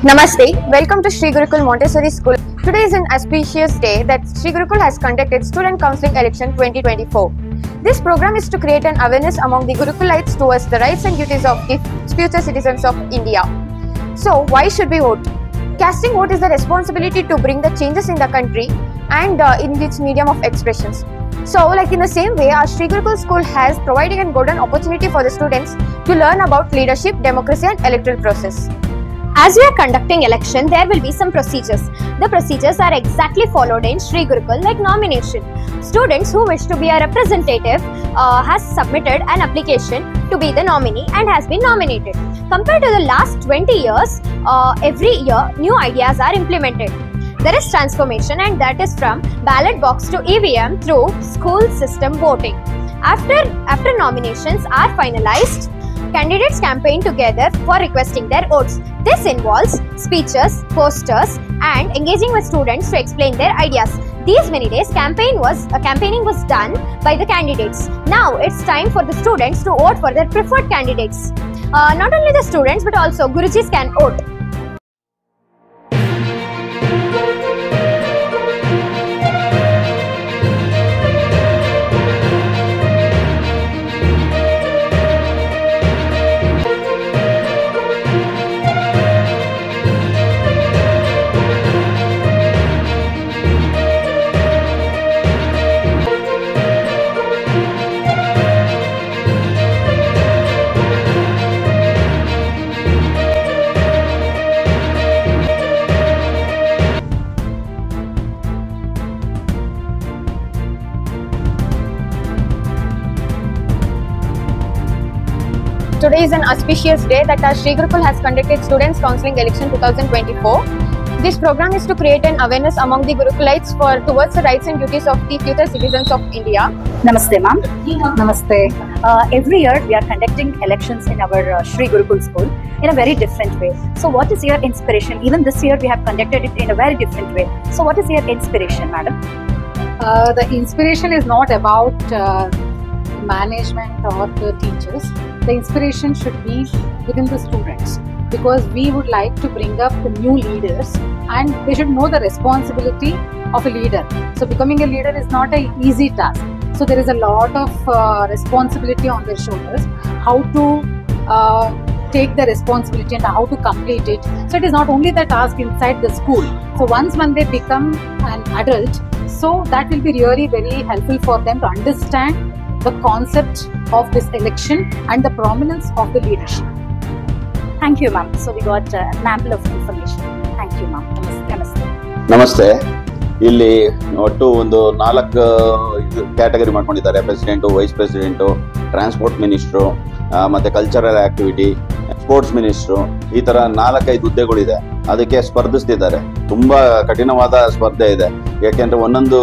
Namaste, welcome to Sri Gurukul Montessori School. Today is an auspicious day that Sri Gurukul has conducted Student Counselling Election 2024. This program is to create an awareness among the Gurukulites towards the rights and duties of the future citizens of India. So, why should we vote? Casting vote is the responsibility to bring the changes in the country and in its medium of expressions. So, like in the same way, our Sri Gurukul School has provided a golden opportunity for the students to learn about leadership, democracy and electoral process. As we are conducting election, there will be some procedures. The procedures are exactly followed in Sri Gurukul like nomination. Students who wish to be a representative has submitted an application to be the nominee and has been nominated. Compared to the last 20 years, every year new ideas are implemented. There is transformation and that is from ballot box to EVM through school system voting. After nominations are finalized, candidates campaign together for requesting their votes. This involves speeches, posters and engaging with students to explain their ideas. These many days campaigning was done by the candidates. Now it's time for the students to vote for their preferred candidates. Not only the students but also Gurujis can vote. Today is an auspicious day that our Sri Gurukul has conducted Students Counselling Election 2024. This program is to create an awareness among the Gurukulites towards the rights and duties of the future citizens of India. Namaste, ma'am. Namaste. Every year we are conducting elections in our Sri Gurukul school in a very different way. So what is your inspiration? Even this year we have conducted it in a very different way. So what is your inspiration, madam? The inspiration is not about management or the teachers. The inspiration should be within the students, because we would like to bring up the new leaders and they should know the responsibility of a leader. So becoming a leader is not an easy task. So there is a lot of responsibility on their shoulders, how to take the responsibility and how to complete it. So it is not only the task inside the school. So once when they become an adult, so that will be really very helpful for them to understand the concept of this election and the prominence of the leadership. Thank you, ma'am. So we got an ample of information. Thank you, ma'am. Namaste. ನಮಸ್ತೆ. ಇಲ್ಲಿ ಒಟ್ಟು ಒಂದು 4 category ಮಾಡ್ಕೊಂಡಿದ್ದಾರೆ. President, wise president, transport minister, ಮತ್ತು cultural activity, sports minister, ಈ ಥರ 4-5 ಹುದ್ದೆಗಳಿದೆ. ಅದಕ್ಕೆ ಸ್ಪರ್ಧಿಸ್ತಿದ್ದಾರೆ. ತುಂಬ ಕಠಿಣವಾದ ಸ್ಪರ್ಧೆ ಇದೆ. ಯಾಕೆಂದರೆ ಒಂದೊಂದು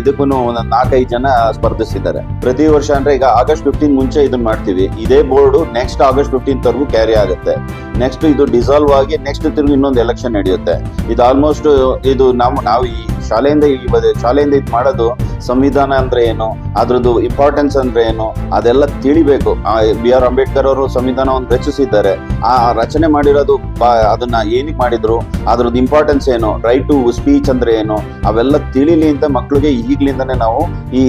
ಇದಕ್ಕೂ ಒಂದೊಂದು 4-5 ಜನ ಸ್ಪರ್ಧಿಸ್ತಿದ್ದಾರೆ. ಪ್ರತಿ ವರ್ಷ ಅಂದರೆ ಈಗ August 15 ಮುಂಚೆ ಇದನ್ನ ಮಾಡ್ತೀವಿ. ಇದೇ ಬೋರ್ಡು ನೆಕ್ಸ್ಟ್ August 15 ಕ್ಯಾರಿ ಆಗುತ್ತೆ. ನೆಕ್ಸ್ಟ್ ಇದು ಡಿಸಾಲ್ವ್ ಆಗಿ ನೆಕ್ಸ್ಟ್ ತಿರುಗಿ ಇನ್ನೊಂದು ಎಲೆಕ್ಷನ್ ನಡೆಯುತ್ತೆ. ಇದು ಆಲ್ಮೋಸ್ಟ್ ಇದು ನಾವು ಈ ಶಾಲೆಯಿಂದ ಇದು ಮಾಡೋದು ಸಂವಿಧಾನ ಅಂದ್ರೆ ಏನು, ಅದ್ರದ್ದು ಇಂಪಾರ್ಟೆನ್ಸ್ ಅಂದ್ರೆ ಏನು, ಅದೆಲ್ಲ ತಿಳಿಬೇಕು. BR ಅಂಬೇಡ್ಕರ್ ಅವರು ಸಂವಿಧಾನವನ್ನು ರಚಿಸಿದ್ದಾರೆ. ಆ ರಚನೆ ಮಾಡಿರೋದು ಅದನ್ನ ಏನಕ್ಕೆ ಮಾಡಿದ್ರು, ಅದ್ರದ್ದು ಇಂಪಾರ್ಟೆನ್ಸ್ ಏನು, ರೈಟ್ ಟು ಸ್ಪೀಚ್ ಅಂದ್ರೆ ಏನು, ಅವೆಲ್ಲ ತಿಳಿಲಿ ಅಂತ ಮಕ್ಕಳಿಗೆ ಈಗ್ಲಿಂದಾನೇ ನಾವು ಈ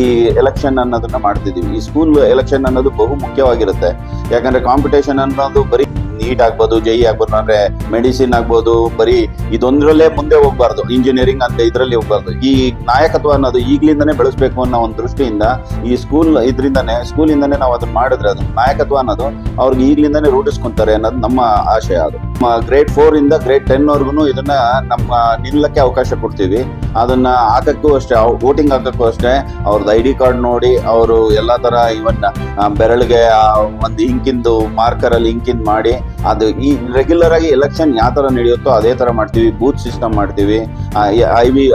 ಎಲೆಕ್ಷನ್ ಅನ್ನೋದನ್ನ ಮಾಡ್ತಿದೀವಿ. ಈ ಸ್ಕೂಲ್ ಎಲೆಕ್ಷನ್ ಅನ್ನೋದು ಬಹು ಮುಖ್ಯವಾಗಿರುತ್ತೆ. ಯಾಕಂದ್ರೆ ಕಾಂಪಿಟೇಷನ್ ಅನ್ನೋದು ಬರೀ ನೀಟ್ ಆಗ್ಬೋದು, JEE ಆಗ್ಬೋದು, ಅಂದ್ರೆ ಮೆಡಿಸಿನ್ ಆಗ್ಬೋದು, ಬರೀ ಇದೊಂದ್ರಲ್ಲೇ ಮುಂದೆ ಹೋಗ್ಬಾರ್ದು, ಇಂಜಿನಿಯರಿಂಗ್ ಅಂತ ಇದ್ರಲ್ಲಿ ಹೋಗ್ಬಾರ್ದು. ಈ ನಾಯಕತ್ವ ಅನ್ನೋದು ಈಗ್ಲಿಂದಾನೇ ಬೆಳೆಸ್ಬೇಕು ಅನ್ನೋ ಒಂದು ದೃಷ್ಟಿಯಿಂದ ಈ ಸ್ಕೂಲಿಂದಾನೇ ನಾವು ಅದನ್ನ ಮಾಡಿದ್ರೆ ಅದು ನಾಯಕತ್ವ ಅನ್ನೋದು ಅವ್ರಿಗೆ ಈಗ್ಲಿಂದಾನೇ ರೂಢಿಸ್ಕೊಂತಾರೆ ಅನ್ನೋದು ನಮ್ಮ ಆಶಯ. ಅದು ಗ್ರೇಡ್ 4 ಇಂದ ಗ್ರೇಡ್ 10 ವರ್ಗು ಇದನ್ನ ನಮ್ಮ ನಿಲ್ಲಕ್ಕೆ ಅವಕಾಶ ಕೊಡ್ತೀವಿ. ಅದನ್ನ ಹಾಕಕ್ಕೂ ಅಷ್ಟೇ, ವೋಟಿಂಗ್ ಹಾಕಕ್ಕೂ ಅಷ್ಟೇ ಅವ್ರದ್ದು ID ಕಾರ್ಡ್ ನೋಡಿ ಅವರು ಎಲ್ಲಾ ತರ ಇವನ್ನ ಬೆರಳಿಗೆ ಒಂದು ಇಂಕಿಂದು ಮಾರ್ಕರ್ ಅಲ್ಲಿ ಇಂಕಿಂದ್ ಮಾಡಿ ಅದು ಈ ರೆಗ್ಯುಲರ್ ಆಗಿ ಎಲೆಕ್ಷನ್ ಯಾವ ತರ ನಡೆಯುತ್ತೋ ಅದೇ ತರ ಮಾಡ್ತೀವಿ. ಬೂತ್ ಸಿಸ್ಟಮ್ ಮಾಡ್ತೀವಿ.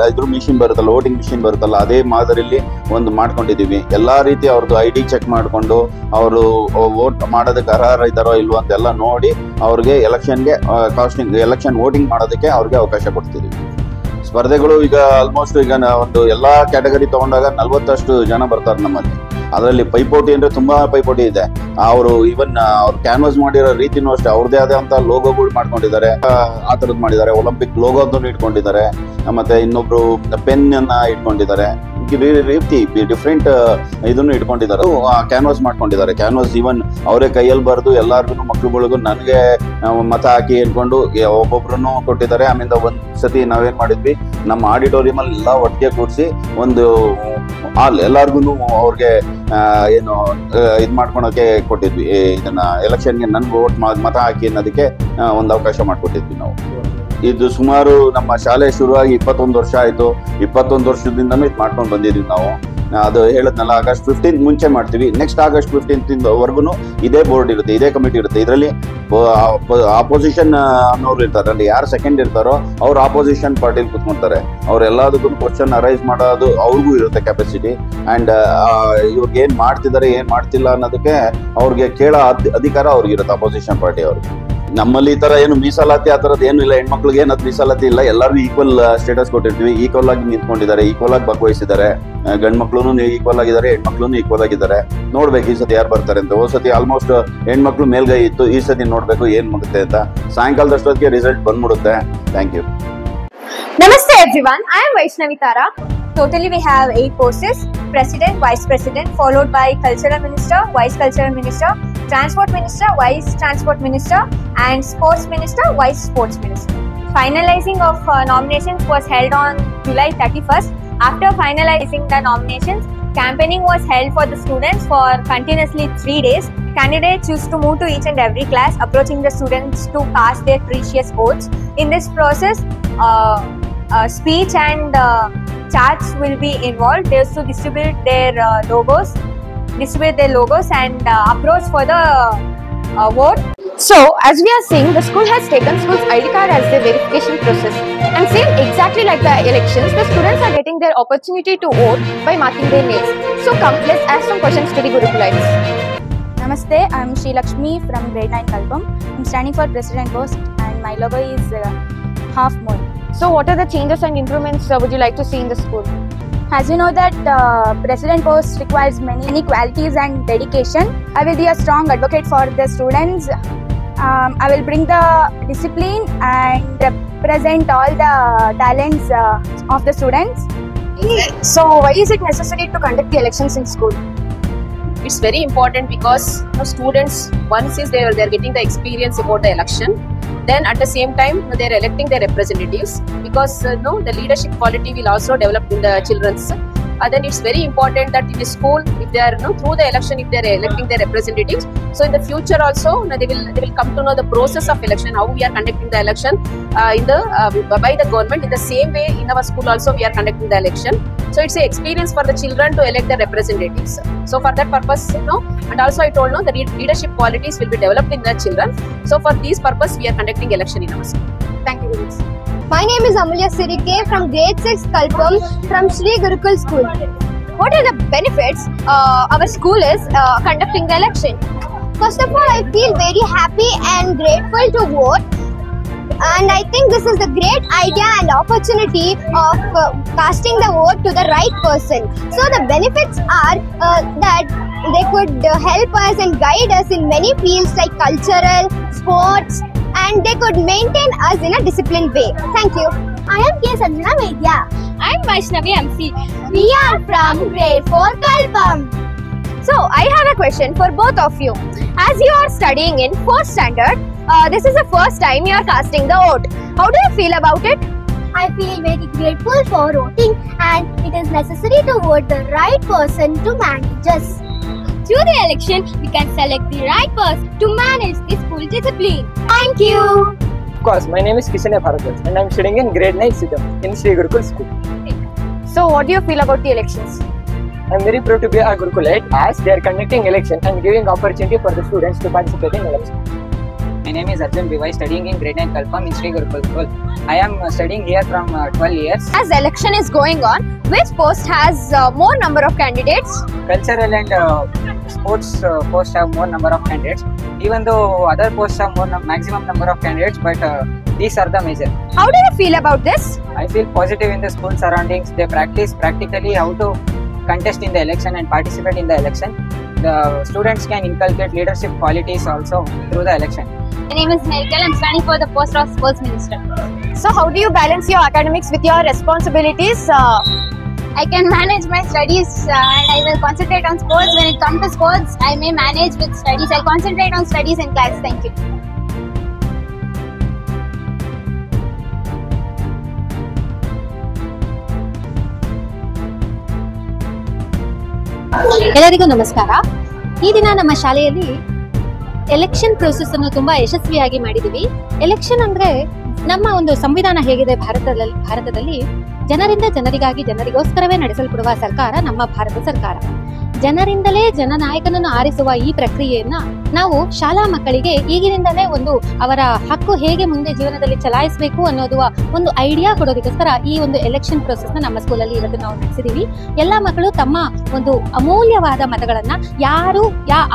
ಇದ್ರ ಮಿಷಿನ್ ಬರುತ್ತಲ್ಲ, ವೋಟಿಂಗ್ ಮಿಷಿನ್ ಬರುತ್ತಲ್ಲ, ಅದೇ ಮಾದರಿಯಲ್ಲಿ ಒಂದು ಮಾಡ್ಕೊಂಡಿದೀವಿ. ಎಲ್ಲಾ ರೀತಿ ಅವ್ರದ್ದು ID ಚೆಕ್ ಮಾಡ್ಕೊಂಡು ಅವರು ವೋಟ್ ಮಾಡೋದಕ್ಕೆ ಅರ್ಹರ ಇದ್ದಾರೋ ಇಲ್ವೋ ಅಂತೆಲ್ಲ ನೋಡಿ ಅವ್ರಿಗೆ ಎಲೆಕ್ಷನ್ ವೋಟಿಂಗ್ ಮಾಡೋದಕ್ಕೆ ಅವ್ರಿಗೆ ಅವಕಾಶ ಕೊಡ್ತಿದೀವಿ. ಸ್ಪರ್ಧೆಗಳು ಈಗ ಆಲ್ಮೋಸ್ಟ್ ಈಗ ಒಂದು ಎಲ್ಲಾ ಕ್ಯಾಟಗರಿ ತಗೊಂಡಾಗ 40 ಜನ ಬರ್ತಾರೆ ನಮ್ಮಲ್ಲಿ. ಅದರಲ್ಲಿ ಪೈಪೋಟಿ ಅಂದ್ರೆ ತುಂಬಾ ಪೈಪೋಟಿ ಇದೆ. ಅವರು ಇವನ್ ಅವ್ರು ಕ್ಯಾನ್ವಾಸ್ ಮಾಡಿರೋ ರೀತಿನೂ ಅಷ್ಟೇ ಅವ್ರದೇ ಆದಂತ ಲೋಗೋಗಳು ಮಾಡ್ಕೊಂಡಿದ್ದಾರೆ. ಆ ತರದ್ ಮಾಡಿದ್ದಾರೆ. ಒಲಿಂಪಿಕ್ ಲೋಗೋ ಅಂತ ಇಟ್ಕೊಂಡಿದ್ದಾರೆ. ಮತ್ತೆ ಇನ್ನೊಬ್ರು ಪೆನ್ ಅನ್ನ ಇಟ್ಕೊಂಡಿದ್ದಾರೆ. ರೀತಿ ಡಿಫ್ರೆಂಟ್ ಇದನ್ನು ಇಟ್ಕೊಂಡಿದ್ದಾರೆ. ಕ್ಯಾನ್ವಾಸ್ ಮಾಡ್ಕೊಂಡಿದ್ದಾರೆ. ಕ್ಯಾನ್ವಾಸ್ ಇವನ್ ಅವರೇ ಕೈಯಲ್ಲಿ ಬರೆದು ಎಲ್ಲಾರ್ಗು ಮಕ್ಳುಗಳಿಗೂ ನನಗೆ ಮತ ಹಾಕಿ ಅನ್ಕೊಂಡು ಒಬ್ಬೊಬ್ರು ಕೊಟ್ಟಿದ್ದಾರೆ. ಆಮೇಲೆ ಒಂದ್ ಸತಿ ನಾವೇನ್ ಮಾಡಿದ್ವಿ, ನಮ್ಮ ಆಡಿಟೋರಿಯಂ ಅಲ್ಲಿ ಎಲ್ಲ ಒಟ್ಟಿಗೆ ಕೂರಿಸಿ ಒಂದು ಹಾಲ್ ಎಲ್ಲಾರ್ಗು ಅವ್ರಿಗೆ ಏನು ಇದ್ ಮಾಡ್ಕೊಳಕ್ಕೆ ಕೊಟ್ಟಿದ್ವಿ. ಇದನ್ನ ಎಲೆಕ್ಷನ್ಗೆ ನನ್ಗೆ ವೋಟ್ ಮತ ಹಾಕಿ ಅನ್ನೋದಕ್ಕೆ ಒಂದು ಅವಕಾಶ ಮಾಡ್ಕೊಟ್ಟಿದ್ವಿ ನಾವು. ಇದು ಸುಮಾರು ನಮ್ಮ ಶಾಲೆ ಶುರುವಾಗಿ 21 ವರ್ಷ ಆಯ್ತು. 21 ವರ್ಷದಿಂದನೂ ಇದು ಮಾಡ್ಕೊಂಡು ಬಂದಿದ್ವಿ ನಾವು. ಅದು ಹೇಳದ್ನಲ್ಲ, ಆಗಸ್ಟ್ 15 ಮುಂಚೆ ಮಾಡ್ತೀವಿ. ನೆಕ್ಸ್ಟ್ ಆಗಸ್ಟ್ 15 ವರ್ಗುನು ಇದೇ ಬೋರ್ಡ್ ಇರುತ್ತೆ, ಇದೇ ಕಮಿಟಿ ಇರುತ್ತೆ. ಇದರಲ್ಲಿ ಆಪೋಸಿಷನ್ ಅನ್ನೋರು ಇರ್ತಾರೆ. ಅಲ್ಲಿ ಯಾರು ಸೆಕೆಂಡ್ ಇರ್ತಾರೋ ಅವ್ರು ಆಪೋಸಿಷನ್ ಪಾರ್ಟಿಲಿ ಕೂತ್ಕೊಂತಾರೆ. ಅವ್ರು ಎಲ್ಲದಕ್ಕೂ ಕ್ವಶನ್ ಅರೈಸ್ ಮಾಡೋದು ಅವ್ರಿಗೂ ಇರುತ್ತೆ ಕೆಪಾಸಿಟಿ. ಅಂಡ್ ಇವ್ರಿಗೆ ಏನ್ ಮಾಡ್ತಿದ್ದಾರೆ ಏನ್ ಮಾಡ್ತಿಲ್ಲ ಅನ್ನೋದಕ್ಕೆ ಅವ್ರಿಗೆ ಕೇಳೋ ಅಧಿಕಾರ ಅವ್ರಿಗೆ ಇರುತ್ತೆ, ಅಪೋಸಿಷನ್ ಪಾರ್ಟಿ ಅವ್ರಿಗೆ. ನಮ್ಮಲ್ಲಿ ಈ ತರ ಏನು ಮೀಸಲಾತಿ ಆ ತರದ್ ಏನು ಇಲ್ಲ. ಹೆಣ್ಮಕ್ಳಿಗೆ ಏನದು ಮೀಸಲಾತಿ ಇಲ್ಲ. ಎಲ್ಲರಿಗೂ ಈಕ್ವಲ್ ಸ್ಟೇಟಸ್ ಕೊಟ್ಟಿರ್ತೀವಿ. ಈಕ್ವಲ್ ಆಗಿ ನಿಂತ್ಕೊಂಡಿದ್ದಾರೆ, ಈಕ್ವಲ್ ಆಗಿ ಭಾಗವಹಿಸಿದ್ದಾರೆ. ಗಂಡ್ ಮಕ್ಳು ಈಕ್ವಲ್ ಆಗಿದ್ದಾರೆ, ಹೆಣ್ಮಕ್ಳು ಈಕ್ವಲ್ ಆಗಿದ್ದಾರೆ. ನೋಡ್ಬೇಕು ಈ ಸತಿ ಯಾರು ಬರ್ತಾರೆ ಅಂತ. ಹೋದ್ ಸತಿ ಆಲ್ಮೋಸ್ಟ್ ಹೆಣ್ಮಕ್ಳು ಮೇಲ್ಗೈ ಇತ್ತು. ಈ ಸತಿ ನೋಡ್ಬೇಕು ಏನ್ ಮಾಡುತ್ತೆ ಅಂತ. ಸಾಯಂಕಾಲದಷ್ಟೊತ್ತಿಗೆ ರಿಸಲ್ಟ್ ಬಂದ್ಬಿಡುತ್ತೆ. Thank you. Namaste everyone, I am Vaishnavi Tara. Totally we have 8 posts: President, Vice President, followed by Cultural Minister, Vice Cultural Minister, Transport Minister, Vice Transport Minister, and Sports Minister, Vice Sports Minister. Finalizing of nominations was held on July 31st. After finalizing the nominations, campaigning was held for the students for continuously 3 days. Candidates used to move to each and every class, approaching the students to cast their precious votes. In this process, speech and charts will be involved. They used to distribute their logos and approach for the vote. So, as we are seeing, the school has taken school's ID card as the verification process. And same exactly like the elections, the students are getting their opportunity to vote by marking their names. So come, let's ask some questions to the Gurukulites. Namaste, I am Sri Lakshmi from grade 9 Kalpam. I am standing for President post and my logo is half moon. So what are the changes and improvements would you like to see in the school? As you know that President post requires many qualities and dedication. I will be a strong advocate for the students. I will bring the discipline and represent all the talents of the students. So why is it necessary to conduct the elections in school? It's very important because students, once is they're getting the experience about the election, then at the same time they're electing their representatives, because the leadership quality will also develop in the children's. Then it's very important that in the school, if they are through the election, if they are electing their representatives, so in the future also they will come to know the process of election, how we are conducting the election by the government. In the same way, in our school also we are conducting the election. So it's an experience for the children to elect their representatives. So for that purpose, and also I told the leadership qualities will be developed in the children. So for this purpose, we are conducting election in our school. Thank you very much. My name is Amulya Sirike from grade 6 Kalpam from Sri Gurukul School. What are the benefits our school is conducting the election? First of all, I feel very happy and grateful to vote. And I think this is a great idea and opportunity of casting the vote to the right person. So the benefits are that they could help us and guide us in many fields like cultural, sports, and they could maintain us in a disciplined way. Thank you. I am K. Sanjana Vedya. I am Vaishnavi MC. We are from grade 4 Kalpam. So I have a question for both of you. As you are studying in 4th standard, this is the first time you are casting the vote. How do you feel about it? I feel very grateful for voting and it is necessary to vote the right person to manage us. Through the election, we can select the right person to manage the school discipline. Thank you. Of course, my name is Kishan Bharadwaj and I am studying in grade 9 Siddham in Sri Gurukul School. So what do you feel about the elections? I am very proud to be a Gurukulite as they are conducting election and giving opportunity for the students to participate in election. My name is Arjun Bivai, studying in grade 9 Kalpam in Sri Gurukul School. I am studying here from 12 years. As election is going on, which post has more number of candidates? Cultural and sports posts have more number of candidates. Even though other posts have maximum number of candidates, but these are the major. How do you feel about this? I feel positive in the school surroundings. They practice practically how to contest in the election and participate in the election. The students can inculcate leadership qualities also through the election. My name is Merikel. I'm standing for the post of Sports Minister. So how do you balance your academics with your responsibilities? I can manage my studies and I will concentrate on sports. When it comes to sports, I may manage with studies. I'll concentrate on studies in class. Thank you. ಎಲ್ಲರಿಗೂ ನಮಸ್ಕಾರ. ಈ ದಿನ ನಮ್ಮ ಶಾಲೆಯಲ್ಲಿ election process ಅನ್ನು ತುಂಬಾ ಯಶಸ್ವಿಯಾಗಿ ಮಾಡಿದೀವಿ. ಎಲೆಕ್ಷನ್ ಅಂದ್ರೆ ನಮ್ಮ ಒಂದು ಸಂವಿಧಾನ ಹೇಗಿದೆ ಭಾರತದಲ್ಲಿ ಜನರಿಂದ ಜನರಿಗಾಗಿ ಜನರಿಗೋಸ್ಕರವೇ ನಡೆಸಲ್ಪಡುವ ಸರ್ಕಾರ ನಮ್ಮ ಭಾರತ ಸರ್ಕಾರ. ಜನರಿಂದಲೇ ಜನನಾಯಕನನ್ನು ಆರಿಸುವ ಈ ಪ್ರಕ್ರಿಯೆಯನ್ನ ನಾವು ಶಾಲಾ ಮಕ್ಕಳಿಗೆ ಈಗಿನಿಂದಲೇ ಒಂದು ಅವರ ಹಕ್ಕು ಹೇಗೆ ಮುಂದೆ ಜೀವನದಲ್ಲಿ ಚಲಾಯಿಸಬೇಕು ಅನ್ನೋದು ಒಂದು ಐಡಿಯಾ ಕೊಡೋದಕ್ಕೋಸ್ಕರ ಈ ಒಂದು ಎಲೆಕ್ಷನ್ ಪ್ರೋಸೆಸ್ ನ ನಮ್ಮ ಸ್ಕೂಲಲ್ಲಿ ಇವತ್ತು ನಾವು ನಡೆಸಿದೀವಿ. ಎಲ್ಲಾ ಮಕ್ಕಳು ತಮ್ಮ ಒಂದು ಅಮೂಲ್ಯವಾದ ಮತಗಳನ್ನ ಯಾರು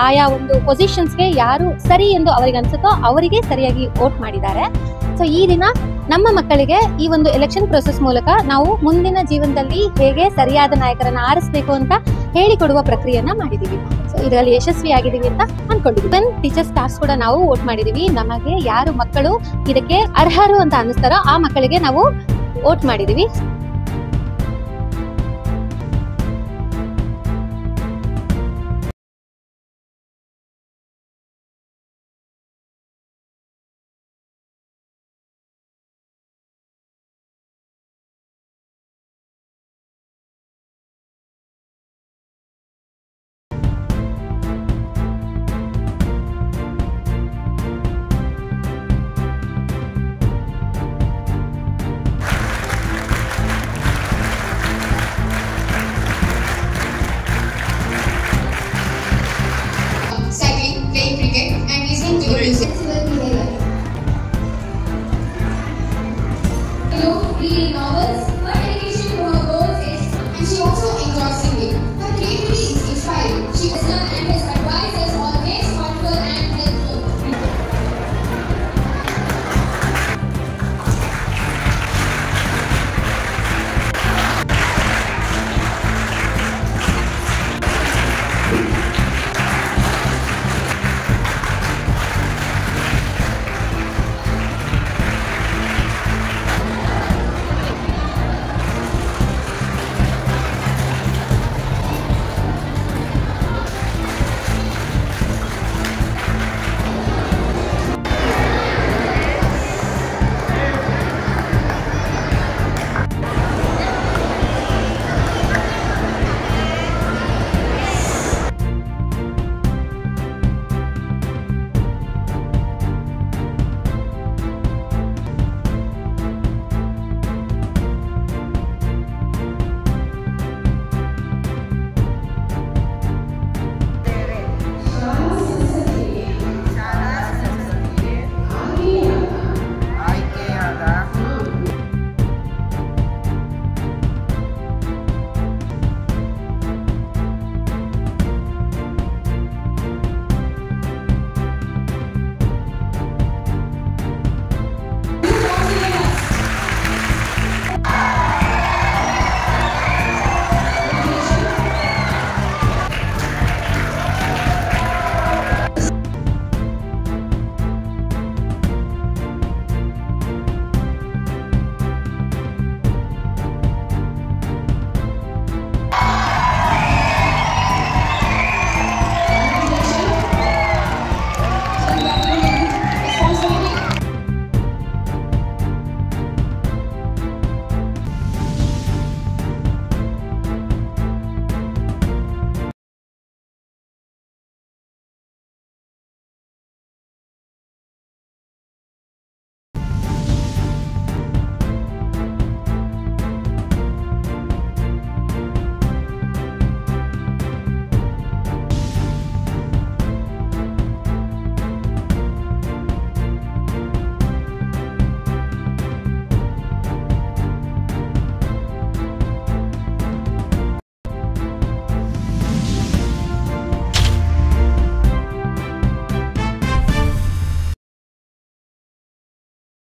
ಆಯಾ ಒಂದು ಪೊಸಿಷನ್ಸ್ಗೆ ಯಾರು ಸರಿ ಎಂದು ಅವರಿಗೆ ಅನ್ಸುತ್ತೋ ಅವರಿಗೆ ಸರಿಯಾಗಿ ವೋಟ್ ಮಾಡಿದ್ದಾರೆ. ಸೊ ಈ ದಿನ ನಮ್ಮ ಮಕ್ಕಳಿಗೆ ಈ ಒಂದು ಎಲೆಕ್ಷನ್ ಪ್ರೋಸೆಸ್ ಮೂಲಕ ನಾವು ಮುಂದಿನ ಜೀವನದಲ್ಲಿ ಹೇಗೆ ಸರಿಯಾದ ನಾಯಕರನ್ನ ಆರಿಸಬೇಕು ಅಂತ ಹೇಳಿಕೊಡುವ ಪ್ರಕ್ರಿಯೆಯನ್ನ ಮಾಡಿದೀವಿ. ಸೊ ಇದರಲ್ಲಿ ಯಶಸ್ವಿಯಾಗಿದ್ದೀವಿ ಅಂತ ಅನ್ಕೊಂಡಿದ್ವಿ. ಟೀಚರ್ ಸ್ಟಾಫ್ಸ್ ಕೂಡ ನಾವು ವೋಟ್ ಮಾಡಿದೀವಿ. ನಮಗೆ ಯಾರು ಮಕ್ಕಳು ಇದಕ್ಕೆ ಅರ್ಹರು ಅಂತ ಅನ್ನಿಸ್ತಾರೋ ಆ ಮಕ್ಕಳಿಗೆ ನಾವು ವೋಟ್ ಮಾಡಿದೀವಿ. Cycling, playing cricket, and listening to the music. Reading novels, her dedication to her goals is, and she also